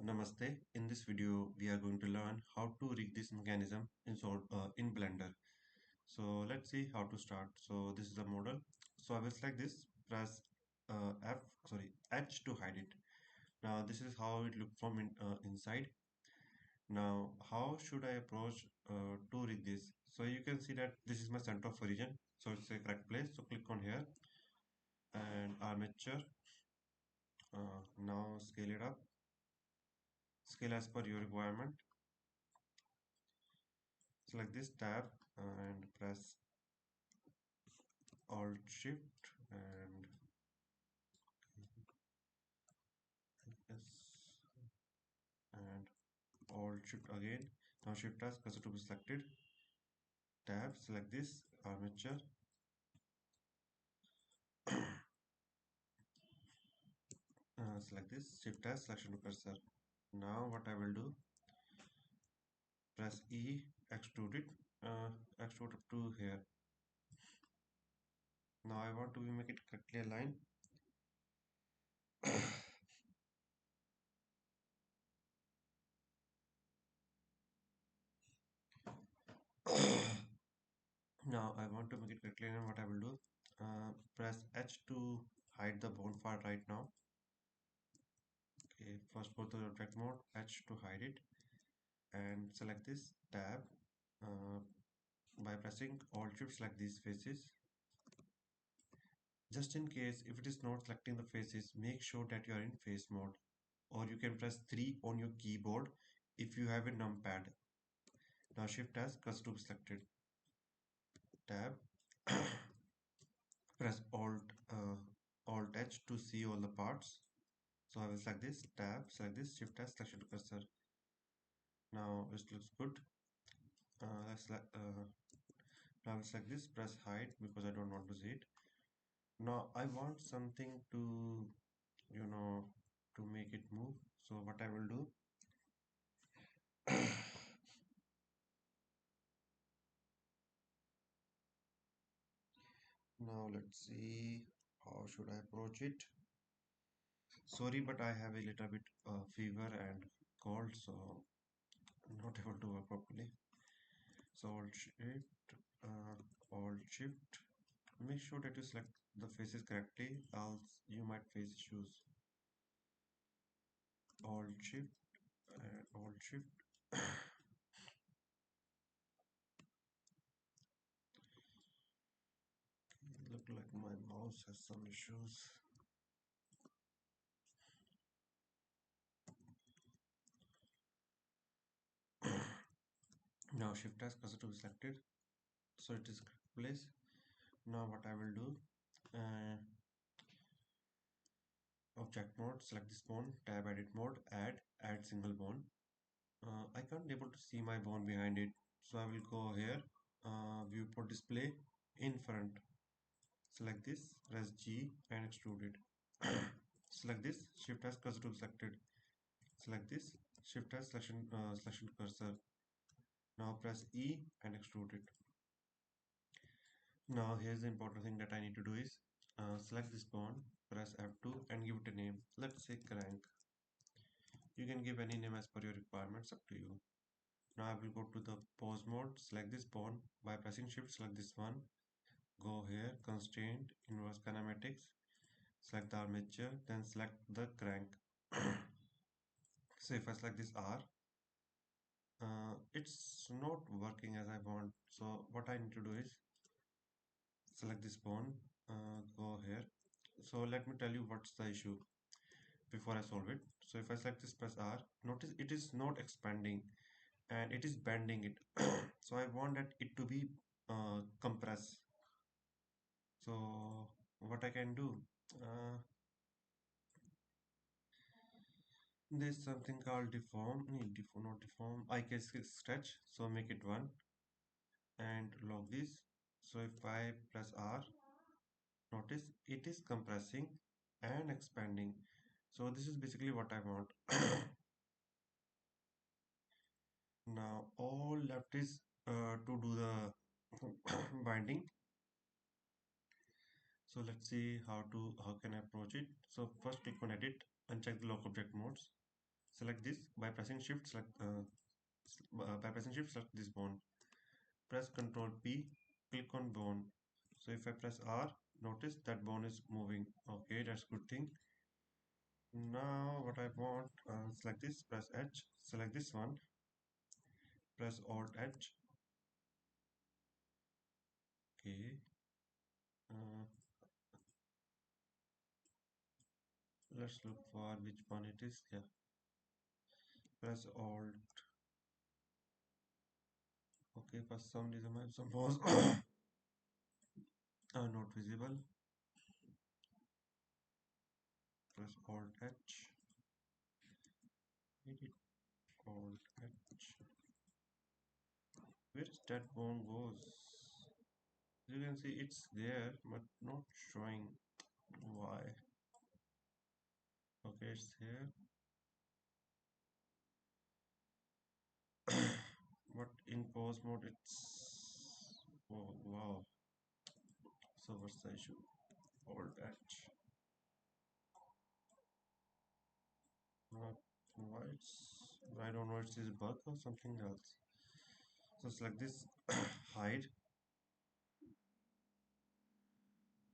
Namaste. In this video, we are going to learn how to rig this mechanism in Blender. So let's see how to start. So this is the model. So I will select this, press H to hide it. Now this is how it looks from inside. Now how should I approach to rig this? So you can see that this is my center of origin. So it's a correct place. So click on here and armature. Now scale it up. Scale as per your requirement. Select this tab and press Alt Shift and yes, and Alt Shift again. Now Shift as cursor to be selected. Tab, select this armature. Select this Shift as selection to cursor. Now what I will do, press E, extrude it, extrude up to here. Now I want to make it correctly aligned. Now I want to make it correctly aligned. What I will do, press H to hide the bone part right now. Okay, first go to the object mode, H to hide it, and select this tab uh, by pressing Alt Shift. Select these faces. Just in case if it is not selecting the faces, make sure that you are in face mode, or you can press 3 on your keyboard if you have a numpad. Now Shift as cursor to be selected. Tab. Press Alt H to see all the parts. So I will select this tab, select this, Shift as selection to cursor. Now it looks good. Now I will select this, press hide because I don't want to see it. Now I want something to, you know, to make it move. So what I will do, now let's see how should I approach it. Sorry, but I have a little bit fever and cold, so I'm not able to work properly. So Alt Shift. Make sure that you select the faces correctly, else you might face issues. Alt Shift and Alt Shift. Look like my mouse has some issues. Now Shift as cursor to be selected, so it is place. Now what I will do, uh, object mode, select this bone, tab edit mode, add single bone. I can't able to see my bone behind it, so I will go here, viewport display in front. Select this, press G and extrude it. Select this, Shift as cursor to be selected. Select this, Shift as selection cursor. Now press E and extrude it. Now here's the important thing that I need to do is select this bone, press F2 and give it a name. Let's say crank. You can give any name as per your requirements, up to you. Now I will go to the pose mode, select this bone by pressing Shift, select this one. Go here, constraint, inverse kinematics, select the armature, then select the crank. So if I select this R, it's not working as I want. So what I need to do is select this bone, go here. So let me tell you what's the issue before I solve it. So if I select this, press R, notice it is not expanding and it is bending it. So I want that it to be compressed. So what I can do, uh, there's something called deform, not deform, I can stretch. So make it 1 and log this. So if I press R, notice it is compressing and expanding. So this is basically what I want. Now all left is to do the binding. So let's see how can I approach it. So first click on edit, uncheck the lock object modes. Select this by pressing shift, by pressing shift, select this bone. Press Ctrl P, click on bone. So if I press R, notice that bone is moving. Okay, that's good thing. Now what I want, select this, press H, select this one, press Alt H. Okay. Uh, let's look for which one it is. Yeah. Press Alt. Okay, for some reason my some was are not visible. Press Alt H. Hit it. Alt H. Where is that bone goes? You can see it's there but not showing. Why? Okay, it's here. But in pause mode it's, oh wow. So what's the issue? Alt H. Why it's, I don't know, it's this bug or something else. So select this hide.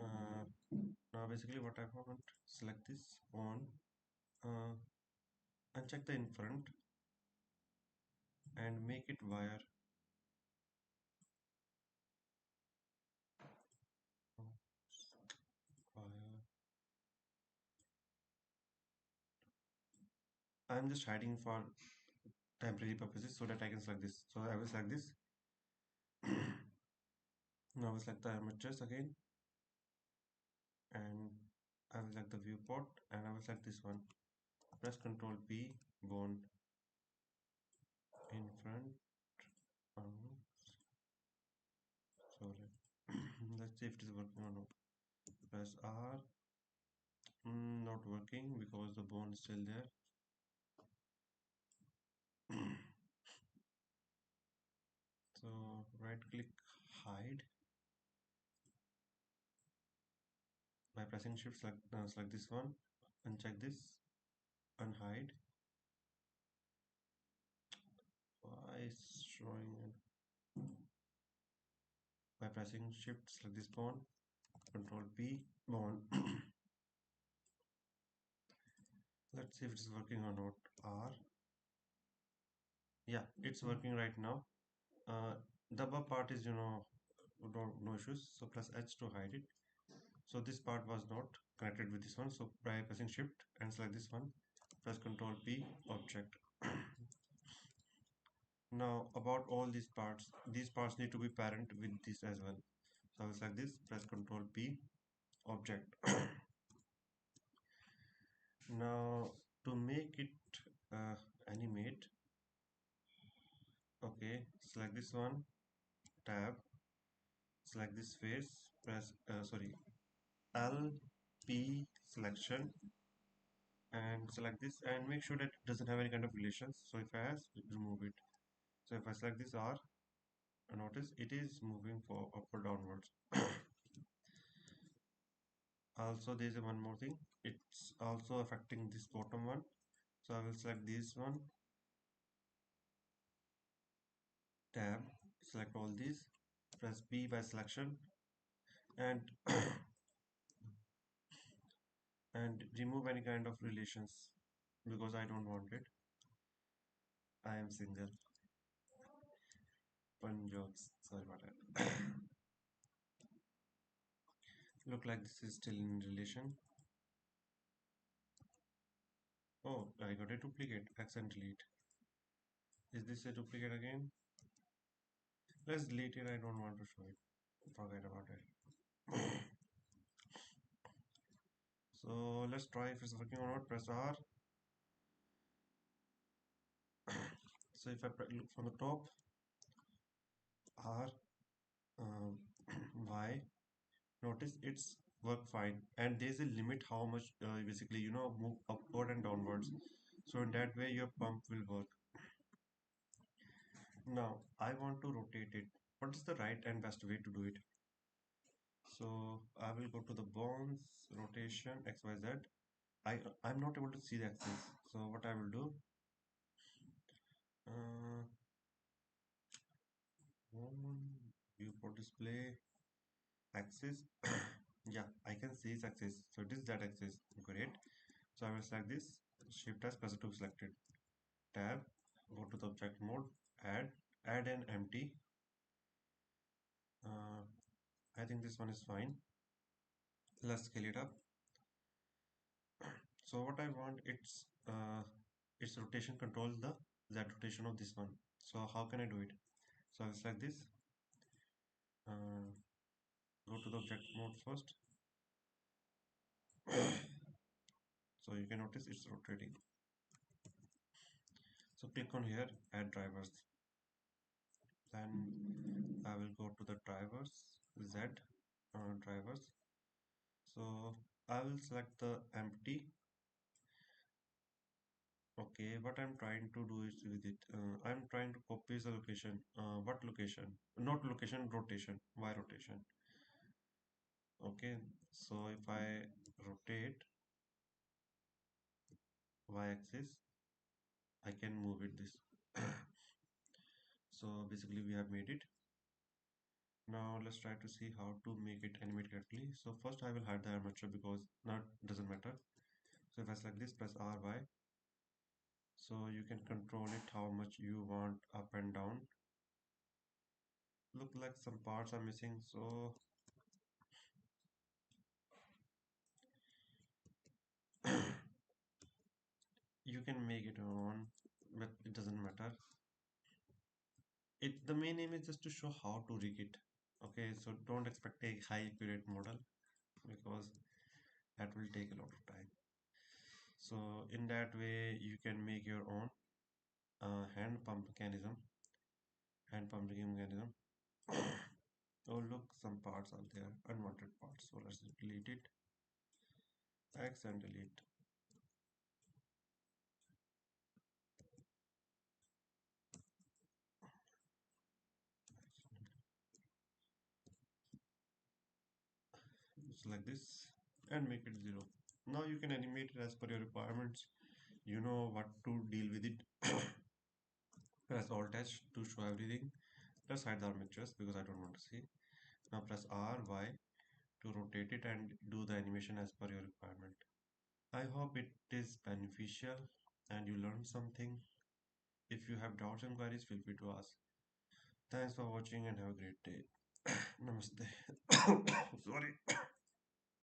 Uh, Now basically what I want, select this on, uh, uncheck the in front and make it wire. Wire. I'm just hiding for temporary purposes so that I can select this. So I will select this. Now I will select the amateurs again, and I will select the viewport, and I will select this one. Press Ctrl P, bone in front. Um, sorry. Let's see if it is working or not. Press R. Not working because the bone is still there. So right click, hide. By pressing shift, select this one, uncheck this, unhide. Why is showing? By pressing shift, select this bone, Control P, bone. Let's see if it's working or not. R. Yeah, it's working right now. The above part is, no issues. So press H to hide it. So this part was not connected with this one. So by pressing shift and select this one, press Control P, object. Now about all these parts need to be parent with this as well. So I will select this, press Control P, object. Now to make it animate, okay, select this one, tab, select this face, press L P selection, and select this and make sure that it doesn't have any kind of relations. So if I has, remove it. So if I select this R, notice it is moving for up or downwards. Also there is one more thing, it's also affecting this bottom one. So I will select this one, tab, select all these, press B by selection, and and remove any kind of relations because I don't want it. I am single. Fun jokes. Sorry about that. Look like this is still in relation. Oh, I got a duplicate. Accidentally delete. Is this a duplicate again? Let's delete it. I don't want to show it. Forget about it. So let's try if it's working or not. Press R. So if I look from the top, R, um, Y, notice it's work fine. And there's a limit how much basically move upward and downwards. So in that way your pump will work. Now I want to rotate it. What is the right and best way to do it? So I will go to the bones, rotation, XYZ. I'm not able to see the axis. So what I will do? display axis. Yeah, I can see its axis. So it is that axis. Great. So I will select this. Shift as press to be selected. Tab. Go to the object mode. Add. Add an empty. Uh, I think this one is fine. Let's scale it up. So what I want, its rotation controls the Z rotation of this one. So how can I do it? So I'll select this. Uh, Go to the object mode first. So you can notice it's rotating. So click on here, add drivers. Then I will go to the drivers, Z drivers. So I will select the empty. Okay, what I'm trying to do is with it, I'm trying to copy the location. What location? Not location, rotation. Y rotation. Okay, so if I rotate Y axis, I can move it this. So basically we have made it. Now let's try to see how to make it animate correctly. So first I will hide the armature because that doesn't matter. So if I select this, press RY. So you can control it how much you want up and down. Look like some parts are missing, so you can make it on, but it doesn't matter. It the main aim is just to show how to rig it. Okay, so don't expect a high accurate model because that will take a lot of time. So in that way, you can make your own hand pump mechanism, hand pump rigging mechanism. Oh look, some parts are there, unwanted parts. So let's delete it. X and delete. Just like this and make it 0. Now you can animate it as per your requirements. You know what to deal with it. Press Alt H to show everything. Let's hide the armatures because I don't want to see. Now press R, Y to rotate it and do the animation as per your requirement. I hope it is beneficial and you learned something. If you have doubts and queries, feel free to ask. Thanks for watching and have a great day. Namaste. Sorry.